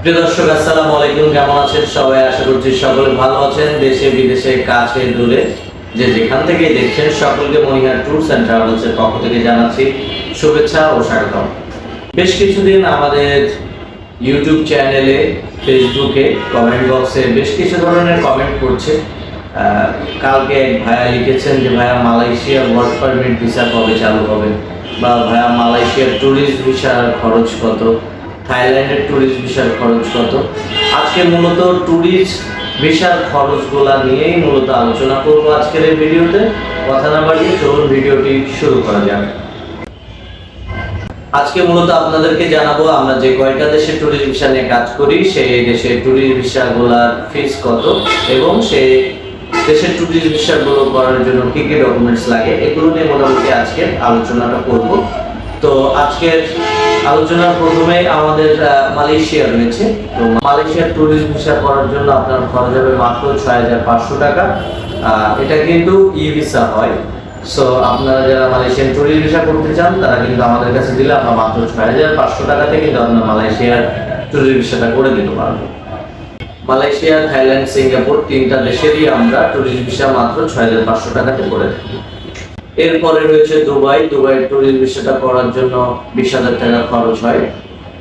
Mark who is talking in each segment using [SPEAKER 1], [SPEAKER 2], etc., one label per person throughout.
[SPEAKER 1] প্রিয় দর্শক, আসসালামু আলাইকুম। কেমন আছেন সবাই? আশা করছি সকলে ভালো আছেন। দেশে বিদেশে কাছে দূরে যে যেখান থেকে দেখছেন সকলকে মনিহার ট্যুরস অ্যান্ড ট্রাভেলস এর পক্ষ থেকে জানাচ্ছি শুভেচ্ছা ও স্বাগতম। বেশ কিছুদিন আমাদের ইউটিউব চ্যানেলে, ফেসবুকে কমেন্ট বক্সে বেশ কিছু ধরনের কমেন্ট করছে। কালকে এক ভাইয়া লিখেছেন যে ভাইয়া মালয়েশিয়ার ওয়ার্ক পারমিট ভিসা কবে চালু হবে, বা ভাইয়া মালয়েশিয়ার ট্যুরিস্ট ভিসার খরচ কত, থাইল্যান্ডের ট্যুরিস্ট ভিসার খরচ কত। আজকে মূলত ট্যুরিস্ট ভিসার খরচগুলা নিয়েই মূলত আলোচনা করব আজকের এই ভিডিওতে। কথা না বাড়িয়ে চলুন ভিডিওটি শুরু করা যাক। আজকে মূলত আপনাদেরকে জানাবো আমরা যে কয়টা দেশে ট্যুরিস্ট ভিসা নিয়ে কাজ করি, সেই দেশের ট্যুরিস্ট ভিসাগুলোর ফিস কত এবং সেই দেশের ট্যুরিস্ট ভিসাগুলো করার জন্য কি কি ডকুমেন্টস লাগে, এগুলো নিয়ে মোটামুটি আজকে আলোচনাটা করব। তো আজকের আলোচনার প্রথমে আমাদের মালয়েশিয়া রয়েছে। তো মালয়েশিয়ার ট্যুরিস্ট ভিসা করার জন্য আপনার খরচ হবে মাত্র ৬,৫০০ টাকা। এটা কিন্তু ই ভিসা হয়। সো আপনারা যারা মালয়েশিয়ান ট্যুরিস্ট ভিসা করতে চান তারা কিন্তু আমাদের কাছে দিলে আমরা মাত্র ৬,৫০০ টাকাতে কিন্তু আপনার মালয়েশিয়ার ট্যুরিস্ট ভিসাটা করে দিতে পারবো। মালয়েশিয়া, থাইল্যান্ড, সিঙ্গাপুর তিনটা দেশেরই আমরা ট্যুরিস্ট ভিসা মাত্র ৬,৫০০ টাকাতে করে দিই। এরপরে রয়েছে দুবাই। দুবাই ট্যুরিস্ট ভিসাটা করার জন্য ২০,০০০ টাকা খরচ হয়।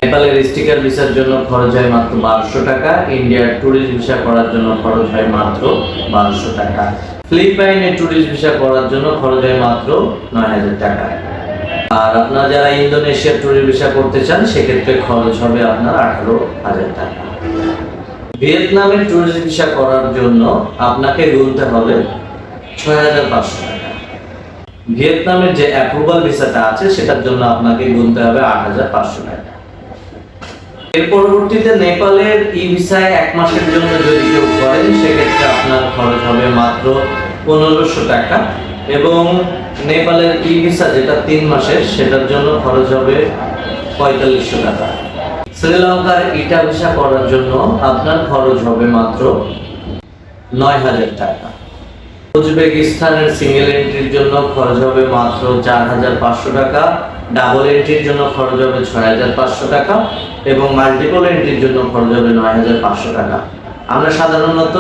[SPEAKER 1] নেপালের স্টিকার ভিসার জন্য খরচ হয় মাত্র ১২০০ টাকা। ইন্ডিয়ার ট্যুরিস্ট ভিসা করার জন্য খরচ হয় মাত্র ১২০০ টাকা। ফিলিপাইনের ট্যুরিস্ট ভিসা করার জন্য খরচ হয় মাত্র ৯,০০০ টাকা। আর আপনারা যারা ইন্দোনেশিয়ার ট্যুরিস্ট ভিসা করতে চান সেক্ষেত্রে খরচ হবে আপনার ১৮,০০০ টাকা। ভিয়েতনামের ট্যুরিস্ট ভিসা করার জন্য আপনাকে গুনতে হবে ৬,৫০০ টাকা। ভিয়েতনামের যে অ্যাপ্রুভাল ভিসাটা আছে সেটার জন্য আপনাকে গুনতে হবে ৮,৫০০ টাকা। এর পরবর্তীতে নেপালের ই ভিসায় ১ মাসের জন্য যদি কেউ করেন সেক্ষেত্রে আপনার খরচ হবে মাত্র ১৫০০ টাকা, এবং নেপালের ই ভিসা যেটা ৩ মাসের সেটার জন্য খরচ হবে ৪৫০০ টাকা। শ্রীলঙ্কার ইটা ভিসা করার জন্য আপনার খরচ হবে মাত্র ৯,০০০ টাকা। উজবেকিস্তানের সিঙ্গেল এন্ট্রির জন্য খরচ হবে মাত্র ৪,৫০০ টাকা। ডাবল এন্ট্রির জন্য খরচ হবে ৬,৫০০ টাকা এবং মাল্টিপল এন্ট্রির জন্য খরচ হবে ৯,৫০০ টাকা। আমরা সাধারণত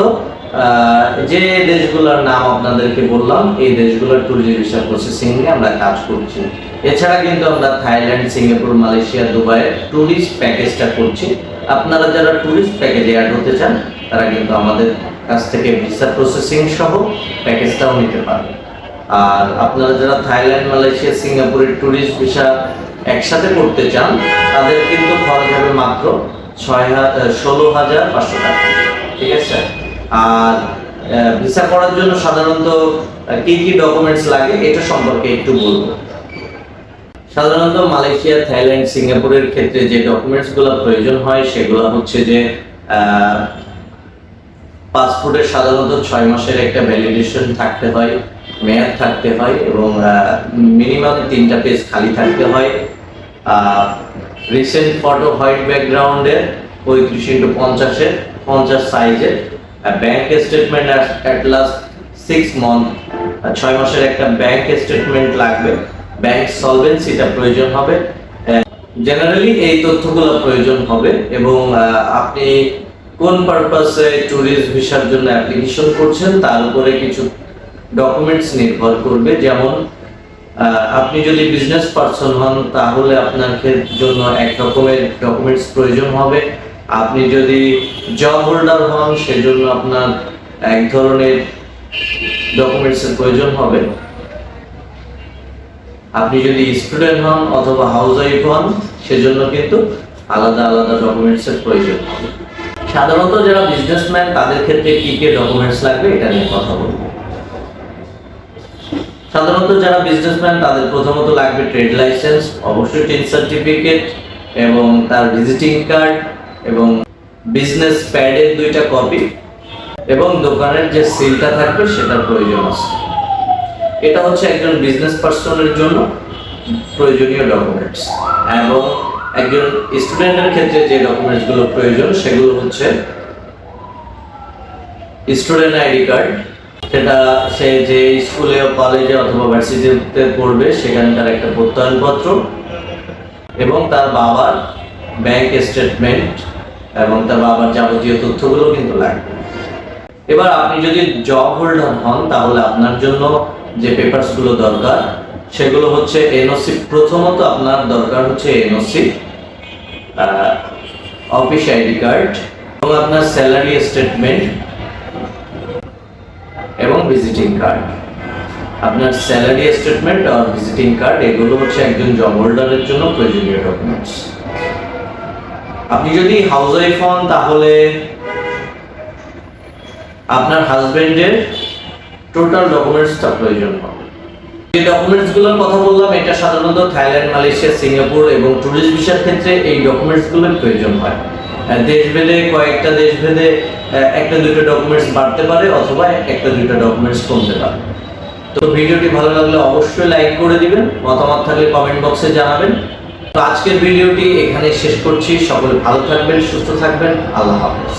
[SPEAKER 1] যে দেশগুলোর নাম আপনাদেরকে বললাম এই দেশগুলোর ট্যুরিস্ট ভিসা প্রসেসিং নিয়ে আমরা কাজ করছি। এছাড়া কিন্তু আমরা থাইল্যান্ড, সিঙ্গাপুর, মালয়েশিয়া, দুবাইয়ের ট্যুরিস্ট প্যাকেজটা করছি। আপনারা যারা ট্যুরিস্ট প্যাকেজে অ্যাড হতে চান তারা কিন্তু আমাদের কাছ থেকে ভিসা প্রসেসিং সহ প্যাকেজটাও নিতে পারবেন। আর আপনারা যারা থাইল্যান্ড, মালয়েশিয়া, সিঙ্গাপুরের ট্যুরিস্ট ভিসা একসাথে করতে চান তাদের কিন্তু খরচ হবে মাত্র ১৬,৫০০ টাকা। ঠিক আছে? আর ভিসা করার জন্য সাধারণত কি কি ডকুমেন্টস লাগে এটা সম্পর্কে একটু বলবো। সাধারণত মালয়েশিয়া, থাইল্যান্ড, সিঙ্গাপুরের ক্ষেত্রে যে ডকুমেন্টসগুলো প্রয়োজন হয় সেগুলো হচ্ছে যে পাসপোর্টের সাধারণত ৬ মাসের একটা ভ্যালিডেশন থাকতে হয়, মেয়াদ থাকতে হয় এবং মিনিমাম ৩টা পেজ খালি থাকতে হয়। রিসেন্ট ফটো হোয়াইট ব্যাকগ্রাউন্ডের ৩৫x৫০-এর ৫০ সাইজের bank statement at last 6 month, ৬ মাসের একটা ব্যাংক স্টেটমেন্ট লাগবে। ব্যাংক সলভেন্সিটা প্রয়োজন হবে। জেনারেলি এই তথ্যগুলো প্রয়োজন হবে এবং আপনি কোন পারপাসে ট্যুরিস্ট ভিসার জন্য অ্যাপ্লিকেশন করছেন তার উপরে কিছু ডকুমেন্টস নির্ভর করবে। যেমন আপনি যদি বিজনেস পারসন হন তাহলে আপনার জন্য এক রকমের ডকুমেন্টস প্রয়োজন হবে। আপনি যদি জব হোল্ডার হন সেজন্য আপনার এক ধরনের ডকুমেন্টসের প্রয়োজন হবে। আপনি যদি স্টুডেন্ট হন অথবা হাউস ওয়াইফ হন সেজন্য কিন্তু আলাদা আলাদা ডকুমেন্টসের প্রয়োজন হবে। সাধারণত যারা বিজনেসম্যান তাদের ক্ষেত্রে কি কি ডকুমেন্টস লাগবে এটা নিয়ে কথা বলবো। সাধারণত যারা বিজনেসম্যান তাদের প্রথমত লাগবে ট্রেড লাইসেন্স, অবশ্যই টিন সার্টিফিকেট এবং তার ভিজিটিং কার্ড এবং বিজনেস প্যাডের 2টা কপি এবং দোকানের যে সিলটা থাকবে সেটার প্রয়োজন আছে। এটা হচ্ছে একজন বিজনেস পারসনের জন্য প্রয়োজনীয় ডকুমেন্টস। এবং একজন স্টুডেন্টের ক্ষেত্রে যে ডকুমেন্টসগুলো প্রয়োজন সেগুলো হচ্ছে স্টুডেন্ট আইডি কার্ড, সেটা সে যে স্কুলে, কলেজে অথবা ভার্সিটিতে পড়বে সেখানকার একটা প্রত্যয়নপত্র এবং তার বাবার ব্যাংক স্টেটমেন্ট এবং তার বাবার যাবতীয় তথ্যগুলো কিন্তু লাগবে। এবার আপনি যদি জব হোল্ডার হন তাহলে আপনার জন্য যে পেপারসগুলো দরকার সেগুলো হচ্ছে এনওসি। প্রথমত আপনার দরকার হচ্ছে এনওসি, অফিস আইডি কার্ড এবং আপনার স্যালারি স্টেটমেন্ট এবং ভিজিটিং কার্ড। আপনার স্যালারি স্টেটমেন্ট আর ভিজিটিং কার্ড এগুলো হচ্ছে একজন জব হোল্ডারের জন্য প্রয়োজনীয় ডকুমেন্টস। আপনি যদি হাউস ওয়াইফ হন তাহলে আপনার হাজবেন্ডের টোটাল ডকুমেন্টসটা প্রয়োজন হবে। যে ডকুমেন্টসগুলোর কথা বললাম এটা সাধারণত থাইল্যান্ড, মালয়েশিয়া, সিঙ্গাপুর এবং ট্যুরিস্ট ভিসার ক্ষেত্রে এই ডকুমেন্টসগুলোর প্রয়োজন হয়। দেশভেদে কয়েকটা দেশভেদে একটা দুটো ডকুমেন্টস বাড়তে পারে অথবা একটা দুটো ডকুমেন্টস কমতে পারে। তো ভিডিওটি ভালো লাগলে অবশ্যই লাইক করে দিবেন, মতামত থাকলে কমেন্ট বক্সে জানাবেন। তো আজকের ভিডিওটি এখানে শেষ করছি। সকলে ভালো থাকবেন, সুস্থ থাকবেন। আল্লাহ হাফেজ।